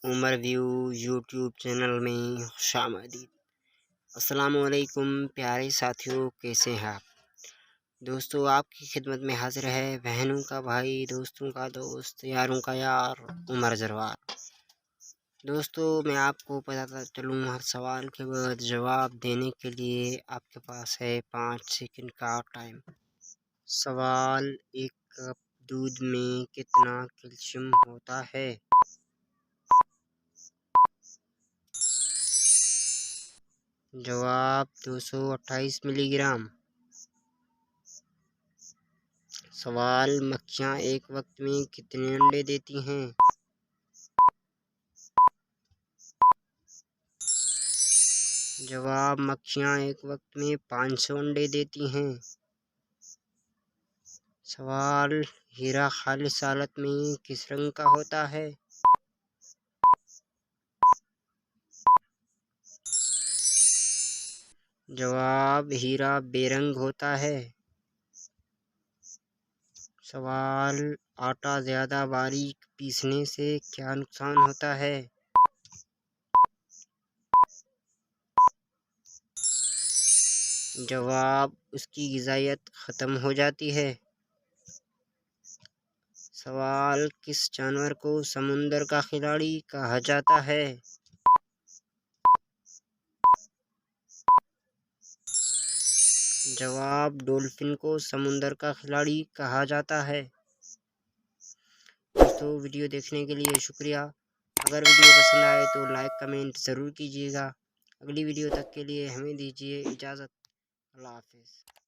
Umar view YouTube channel में खुशामदीद। अस्सलामुअलैकुम प्यारे साथियों, कैसे हैं आप दोस्तों। आपकी खिदमत में हाजिर है बहनों का भाई, दोस्तों का दोस्त, यारों का यार, उमर जरवार। दोस्तों, मैं आपको बताता चलूँ, हर सवाल के बाद जवाब देने के लिए आपके पास है 5 सेकंड का टाइम। सवाल: एक कप दूध में कितना कैल्शियम होता है? जवाब: 228 मिलीग्राम। सवाल: मक्खियाँ एक वक्त में कितने अंडे देती हैं? जवाब: मक्खियाँ एक वक्त में 500 अंडे देती हैं। सवाल: हीरा खालिस हालत में किस रंग का होता है? जवाब: हीरा बेरंग होता है। सवाल: आटा ज़्यादा बारीक पीसने से क्या नुकसान होता है? जवाब: उसकी ग़िज़ाइयत ख़त्म हो जाती है। सवाल: किस जानवर को समुंदर का खिलाड़ी कहा जाता है? जवाब: डॉल्फिन को समुंदर का खिलाड़ी कहा जाता है। दोस्तों, वीडियो देखने के लिए शुक्रिया। अगर वीडियो पसंद आए तो लाइक कमेंट ज़रूर कीजिएगा। अगली वीडियो तक के लिए हमें दीजिए इजाज़त। अल्लाह हाफ़िज़।